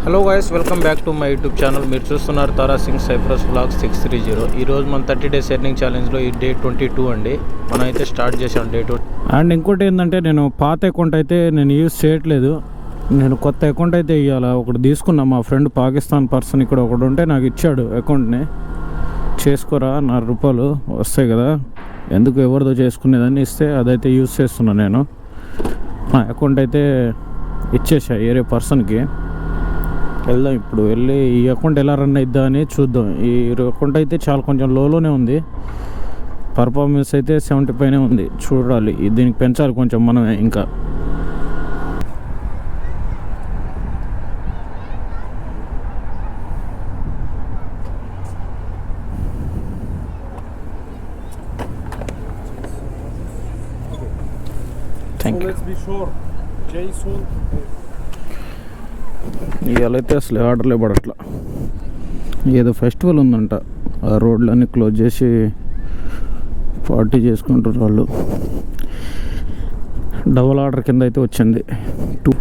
Hello guys, welcome back to my YouTube channel. మీరు చూస్తున్నారు తారా Singh cypress vlogs 630. ఈరోజు మన 30 డేస్ ఎర్నింగ్ ఛాలెంజ్లో ఈ డే 22 అండి. మనం అయితే స్టార్ట్ చేసాం డే 2. అండ్ ఇంకోటి ఏంటంటే, నేను పాత అకౌంట్ అయితే నేను యూజ్ చేయట్లేదు. నేను కొత్త అకౌంట్ అయితే ఇవ్వాలి. ఒకటి తీసుకున్నా, మా ఫ్రెండ్ పాకిస్తాన్ పర్సన్ ఇక్కడ ఒకటి ఉంటే నాకు ఇచ్చాడు అకౌంట్ని. చేసుకోరా, ₹4 వస్తాయి కదా, ఎందుకు ఎవరిదో చేసుకునేదని ఇస్తే అదైతే యూజ్ చేస్తున్నాను. నేను మా అకౌంట్ అయితే ఇచ్చేసా వేరే పర్సన్కి. వెళ్దాం ఇప్పుడు, వెళ్ళి ఈ అకౌంట్ ఎలా రన్ అయిద్దా అని చూద్దాం. ఈ అకౌంట్ అయితే చాలా కొంచెం లోనే ఉంది, పర్ఫార్మెన్స్ అయితే 70 పైనే ఉంది. చూడాలి, దీనికి పెంచాలి కొంచెం మనమే ఇంకా. Thank you. ఇవాళ అయితే అసలు ఆర్డర్లే పడట్లా. ఏదో ఫెస్టివల్ ఉందంట, ఆ రోడ్లన్నీ క్లోజ్ చేసి పార్టీ చేసుకుంటారు వాళ్ళు. డబుల్ ఆర్డర్ కింద అయితే వచ్చింది 2.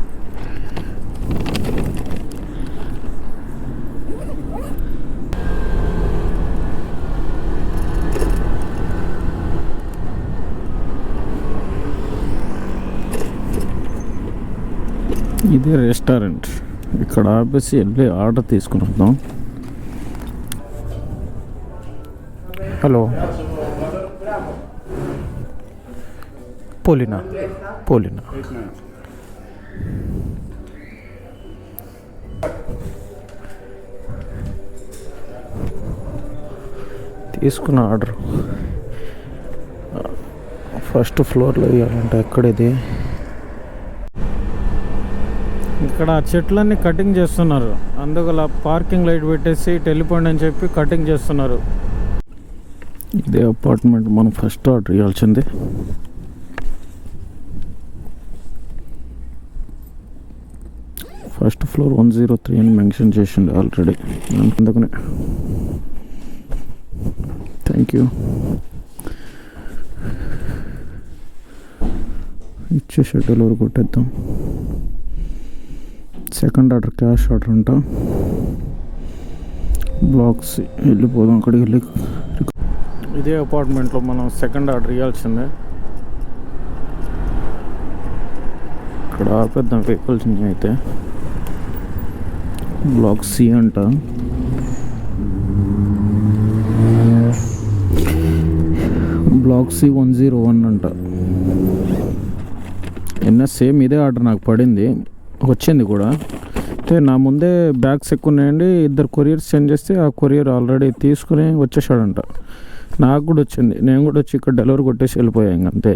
ఇదే రెస్టారెంట్, ఇక్కడ ఆపేసి వెళ్ళి ఆర్డర్ తీసుకుని వద్దాం. హలో, పోలినా తీసుకున్న ఆర్డర్. ఫస్ట్ ఫ్లోర్లో ఇవ్వాలంటే ఎక్కడిది? ఇక్కడ చెట్లన్నీ కటింగ్ చేస్తున్నారు, అందువల్ల పార్కింగ్ లైట్ పెట్టేసి వెళ్ళిపోండి అని చెప్పి కటింగ్ చేస్తున్నారు. ఇదే అపార్ట్మెంట్ మనం ఫస్ట్ ఆర్డర్ ఇవ్వాల్సింది. ఫస్ట్ ఫ్లోర్ 103 అని మెన్షన్ చేసింది ఆల్రెడీ, అందుకనే. Thank you. ఇచ్చేసి డెలివరీ కొట్టేద్దాం. సెకండ్ ఆర్డర్ క్యాష్ ఆర్డర్ అంట. బ్లాక్స్ వెళ్ళిపోదాం అక్కడికి వెళ్ళి. ఇదే అపార్ట్మెంట్లో మనం సెకండ్ ఆర్డర్ ఇవ్వాల్సిందే. ఇక్కడ ఆపేద్దాం వెహికల్స్ అయితే. బ్లాక్ సి అంట. బ్లాక్ సి 101 అంట. సేమ్ ఇదే ఆర్డర్ నాకు పడింది, వచ్చింది కూడా. అయితే నా ముందే బ్యాగ్స్ ఎక్కువ ఉన్నాయండి, 2 కొరియర్స్ సెండ్ చేస్తే ఆ కొరియర్ ఆల్రెడీ తీసుకుని వచ్చేసాడంట. నాకు కూడా వచ్చింది, నేను కూడా వచ్చి ఇక్కడ డెలివరీ కొట్టేసి వెళ్ళిపోయాను. ఇంక అంతే,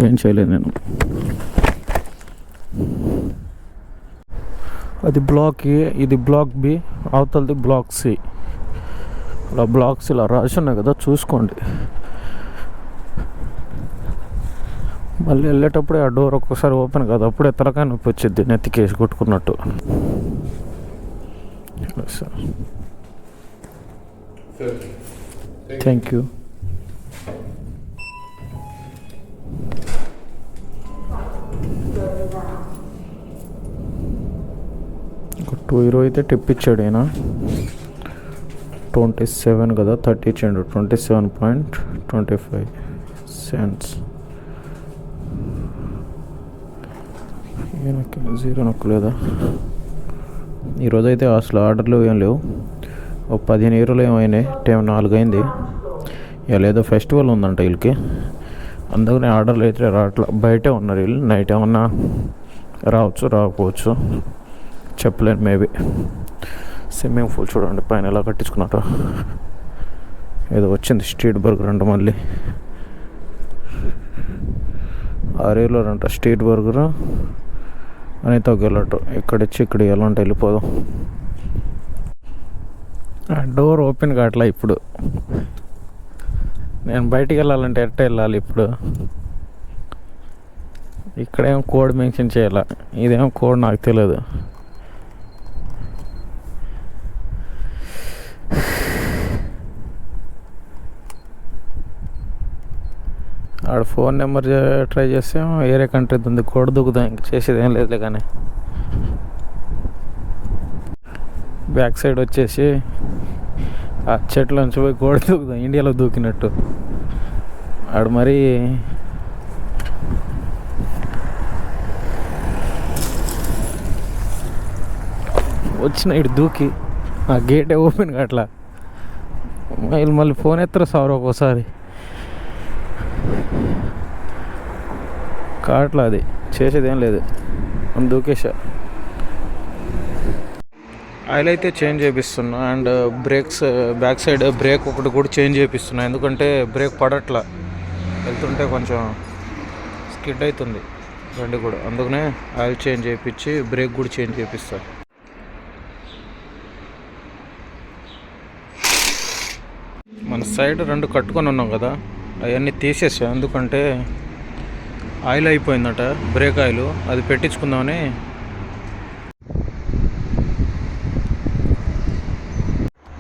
ఏం చేయలేదు నేను. అది బ్లాక్ ఏ, ఇది బ్లాక్ బి, అవతలది బ్లాక్ సి. అలా బ్లాక్స్ ఇలా రాసి ఉన్నాయి కదా, చూసుకోండి. మళ్ళీ వెళ్ళేటప్పుడే ఆ డోర్ ఒక్కొక్కసారి ఓపెన్ కాదు, అప్పుడే తలకాయ నొప్పి వచ్చింది, నెత్తికేసి కొట్టుకున్నట్టు. Thank you. ఒక €2 అయితే టిప్ ఇచ్చాడు ఆయన. 27 కదా, 30 ఇచ్చాడు. 27.25 జీరో నొక్కలేదా? ఈరోజు అయితే అసలు ఆర్డర్లు ఏం లేవు. ఒక €15 ఏమైనాయి, టైం 4 అయింది. ఇలా ఏదో ఫెస్టివల్ ఉందంట వీళ్ళకి, అందుకని ఆర్డర్లు అయితే రావట్లా. బయటే ఉన్నారు వీళ్ళు. నైట్ ఏమన్నా రావచ్చు, రాకపోవచ్చు, చెప్పలేను. మేబీ. స్విమ్మింగ్ పూల్ చూడండి పైన ఎలా కట్టించుకున్నారో. ఏదో వచ్చింది స్ట్రీట్ బర్గర్ అంట మళ్ళీ. ఆరేలో అంట స్ట్రీట్ బర్గర్ అని తగ్గలట్టు. ఇక్కడిచ్చి ఇక్కడ ఎలా ఉంటే వెళ్ళిపోదాం. డోర్ ఓపెన్ కావట్లా ఇప్పుడు. నేను బయటికి వెళ్ళాలంటే ఎట్ట వెళ్ళాలి ఇప్పుడు? ఇక్కడేమో కోడ్ మెన్షన్ చేయాల, ఇదేమో కోడ్ నాకు తెలియదు. ఆడ ఫోన్ నెంబర్ ట్రై చేస్తే వేరే కంట్రీ ఉంది, కోడ్ దుక్కుదాం. ఇంక చేసేది ఏం లేదులే. కానీ బ్యాక్ సైడ్ వచ్చేసి ఆ చెట్ల నుంచి పోయి గోడ దూకుదాం, ఇండియాలో దూకినట్టు. ఆడు మరి వచ్చిన ఇటు దూకి ఆ గేటే ఓపెన్ కావట్లా. వీళ్ళు మళ్ళీ ఫోన్ ఎత్తరు సార్ ఒక్కోసారి కావట్లా, అది చేసేదేం లేదు. దూకేసా. ఆయిల్ అయితే చేంజ్ చేపిస్తున్నా and brakes back side brake ఒకటి కూడా చేంజ్ చేపిస్తున్నా, ఎందుకంటే బ్రేక్ పడట్లా, వెళ్తుంటే కొంచెం స్కిడ్ అవుతుంది బండి కూడా. అందుకనే ఆయిల్ చేంజ్ చేయించి బ్రేక్ కూడా చేంజ్ చేపిస్తా. మన సైడ్ 2 కట్టుకొని ఉన్నాం కదా, అవన్నీ తీసేసా. ఎందుకంటే ఆయిల్ అయిపోయిందట, బ్రేక్ ఆయిల్, అది పెట్టించుకుందామని.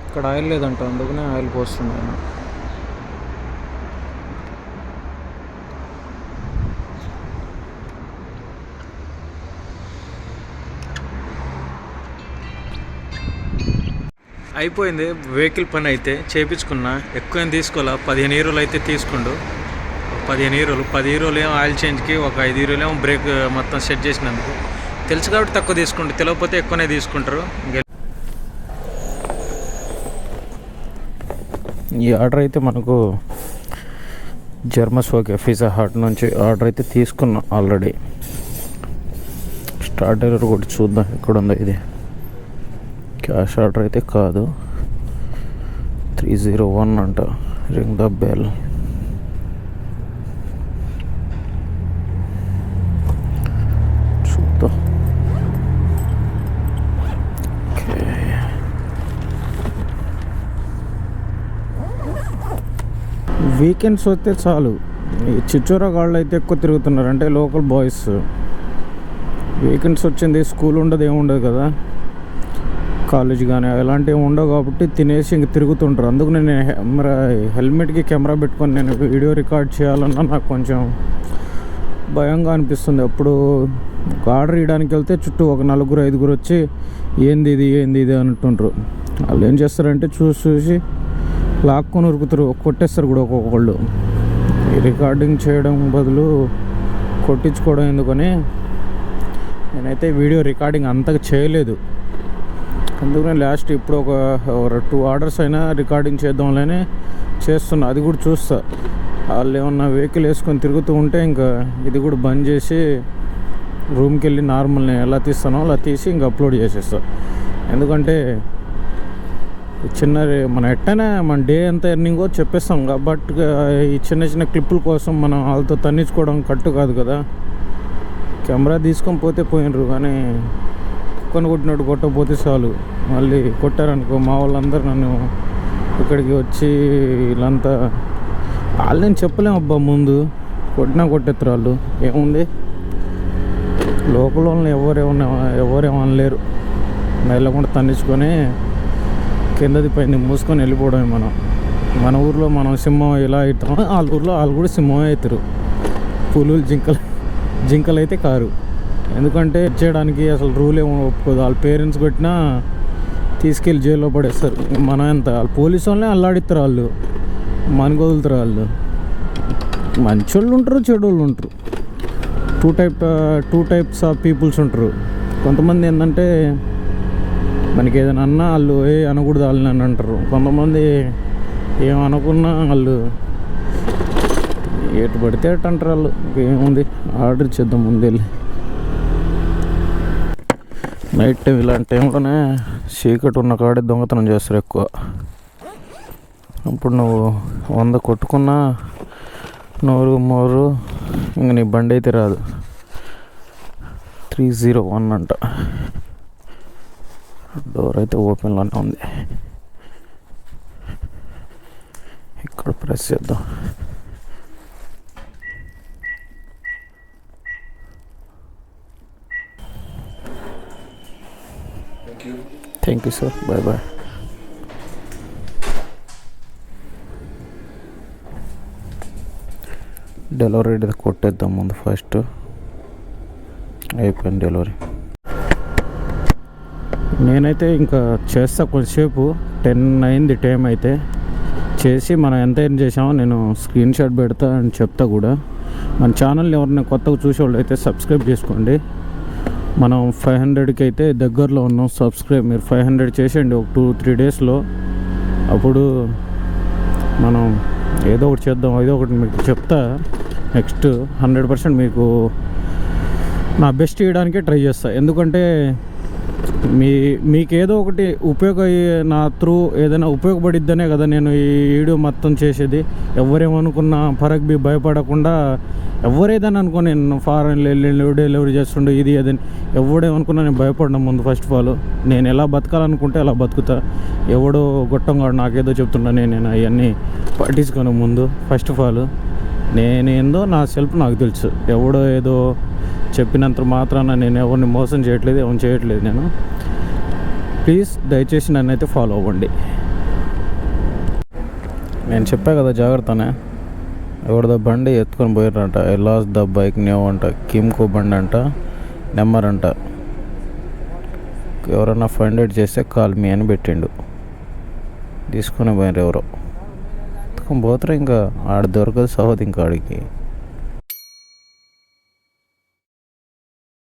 ఇక్కడ ఆయిల్ లేదంట, అందుకనే ఆయిల్ పోస్తున్నాను. అయిపోయింది వెహికల్ పని అయితే చేయించుకున్నా. ఎక్కువ ఏం తీసుకోవాలా, 15 యూరోలు అయితే తీసుకుండు. 15 యూరోలు, 10 యూరోలు ఏమో ఆయిల్ చేంజ్కి, ఒక 5 యూరోలు ఏమో బ్రేక్ మొత్తం సెట్ చేసినందుకు. తెలుసు కాబట్టి తక్కువ తీసుకుంటారు, తెలియకపోతే ఎక్కువనే తీసుకుంటారు. ఈ ఆర్డర్ అయితే మనకు జర్మస్వాకే పిజ్జా హట్ నుంచి ఆర్డర్ అయితే తీసుకున్నాం ఆల్రెడీ. స్టార్ట్ డెలివరీ కూడా చూద్దాం ఎక్కడ ఉందో. ఇది క్యాష్ ఆర్డర్ అయితే కాదు, 301 అంట. Ring the bell. చూద్దాం. వీకెండ్స్ వస్తే చాలు, ఈ చిచ్చోరా గాళ్ళు అయితే ఎక్కువ తిరుగుతున్నారు, అంటే లోకల్ బాయ్స్. వీకెండ్స్ వచ్చింది, స్కూల్ ఉండదు, ఏముండదు కదా, కాలేజ్ కానీ అలాంటివి ఉండవు కాబట్టి తినేసి ఇంక తిరుగుతుంటారు. అందుకు నేను హెల్మెట్కి కెమెరా పెట్టుకొని నేను వీడియో రికార్డ్ చేయాలన్నా నాకు కొంచెం భయంగా అనిపిస్తుంది. అప్పుడు ఆర్డర్ ఇవ్వడానికి వెళ్తే చుట్టూ ఒక 4-5 వచ్చి ఏంది ఇది అంటుంటారు. వాళ్ళు ఏం చేస్తారంటే చూసి లాక్కొని ఉరుకుతారు, కొట్టేస్తారు కూడా ఒక్కొక్కళ్ళు. రికార్డింగ్ చేయడం బదులు కొట్టించుకోవడం ఎందుకని నేనైతే వీడియో రికార్డింగ్ అంతగా చేయలేదు. అందుకనే లాస్ట్ ఇప్పుడు ఒక 2 ఆర్డర్స్ అయినా రికార్డింగ్ చేద్దాంలేని చేస్తున్నా. అది కూడా చూస్తా, వాళ్ళు ఏమన్నా వెహికల్ వేసుకొని తిరుగుతూ ఉంటే ఇంకా ఇది కూడా బంద్ చేసి రూమ్కి వెళ్ళి నార్మల్ని ఎలా తీస్తానో అలా తీసి ఇంకా అప్లోడ్ చేసేస్తా. ఎందుకంటే మన ఎట్టనే మన డే ఎంత ఎర్నింగో చెప్పేస్తాం, బట్ ఈ చిన్న క్లిప్పుల కోసం మనం వాళ్ళతో తన్నించుకోవడం కట్టు కాదు కదా. కెమెరా తీసుకొని పోతే పోయినరు, కానీ కుక్కను కొట్టినట్టు కొట్టకపోతే చాలు. మళ్ళీ కొట్టారనుకో మా వాళ్ళందరూ నన్ను ఇక్కడికి వచ్చి వీళ్ళంతా వాళ్ళని చెప్పలేము అబ్బా, ముందు కొట్టేస్తారు వాళ్ళు. ఏముంది, లోకల్ వాళ్ళని ఎవరేమనలేరు. వెళ్ళకుండా తన్నించుకొని కిందది పైన మూసుకొని వెళ్ళిపోవడమే. మన ఊర్లో మనం సింహం ఎలా అవుతామో వాళ్ళ ఊర్లో వాళ్ళు కూడా సింహమే అవుతారు. పులులు జింకలు అయితే కారు. ఎందుకంటే ఇచ్చేయడానికి అసలు రూల్ ఏమో ఒప్పుకోదు. వాళ్ళ పేరెంట్స్ కొట్టినా తీసుకెళ్ళి జైల్లో పడేస్తారు. మనం ఎంత వాళ్ళు పోలీసు వాళ్ళనే అల్లాడిస్తారు, వాళ్ళు మనకు వదులుతారు. వాళ్ళు మంచోళ్ళు ఉంటారు, చెడోళ్ళు ఉంటారు. టూ టైప్స్ ఆఫ్ పీపుల్స్ ఉంటారు. కొంతమంది ఏంటంటే మనకి ఏదైనా అన్నా వాళ్ళు అనకూడదు వాళ్ళని అని అంటారు. కొంతమంది ఏమనుకున్నా వాళ్ళు ఎటు పడితే అటు అంటారు వాళ్ళు. ఏముంది, ఆర్డర్ చేద్దాం ముందు వెళ్ళి. నైట్ టైం ఇలాంటి టైంలోనే చీకటి ఉన్న కాడే దొంగతనం చేస్తారు ఎక్కువ. అప్పుడు నువ్వు 100 కొట్టుకున్నా నోరు ఇంక నీ బండి అయితే రాదు. 301 అంట. డోర్ అయితే ఓపెన్లోనే ఉంది. ఇక్కడ ప్రెస్ చేద్దాం. Thank you sir, bye bye. Delivery కొట్టేద్దాం ముందు ఫస్ట్. అయిపోయింది డెలివరీ. నేనైతే ఇంకా చేస్తా కొంచెంసేపు. 10 అయింది టైం అయితే. చేసి మనం ఎంత ఏం చేసామో నేను స్క్రీన్ షాట్ పెడతా అని చెప్తా కూడా. మన ఛానల్ని ఎవరైనా కొత్తగా చూసేవాళ్ళు అయితే సబ్స్క్రైబ్ చేసుకోండి. మనం 500కి అయితే దగ్గరలో ఉన్నాం. సబ్స్క్రైబ్ మీరు 500 చేసేయండి ఒక 2-3 డేస్లో. అప్పుడు మనం ఏదో ఒకటి చేద్దాం. ఏదో ఒకటి మీకు చెప్తా. నెక్స్ట్ 100% మీకు నా బెస్ట్ ఇవ్వడానికే ట్రై చేస్తా. ఎందుకంటే మీకు ఏదో ఒకటి నా త్రూ ఏదైనా ఉపయోగపడిద్దనే కదా నేను ఈ వీడియో మొత్తం చేసేది. ఎవరేమనుకున్నా ఫరక్ బి భయపడకుండా, ఎవరేదని అనుకో నేను ఫారెన్లో వెళ్ళి డెలివరీ చేస్తుండే ఇది అదని ఎవడేమనుకున్నా నేను భయపడినా. ముందు ఫస్ట్ ఆఫ్ ఆల్ నేను ఎలా బతకాలనుకుంటే అలా బతుకుతా. ఎవడో గొట్టంగా నాకేదో చెప్తున్నా నేను అవన్నీ పట్టించుకోను. ముందు ఫస్ట్ ఆఫ్ ఆల్ నేనేందో నా సెల్ఫ్ నాకు తెలుసు. ఎవడో ఏదో చెప్పినంత మాత్రాన నేను ఎవరిని మోసం చేయట్లేదు, ఎవరిని చేయట్లేదు నేను. ప్లీజ్ దయచేసి నన్ను అయితే ఫాలో అవ్వండి. నేను చెప్పా కదా జాగ్రత్తనే. ఎవరిదో బండి ఎత్తుకొని పోయారంట. I lost the bike new అంట. కిమ్కో బండి అంట. నెంబర్ అంట. ఎవరన్నా ఫైండ్ అవుట్ చేస్తే కాల్ మీ అని పెట్టిండు. తీసుకొని పోయారు ఎవరో. ఎత్తుకొని పోతారు. ఇంకా ఆడ దొరకదు సహోద్ ఇంకా ఆడికి.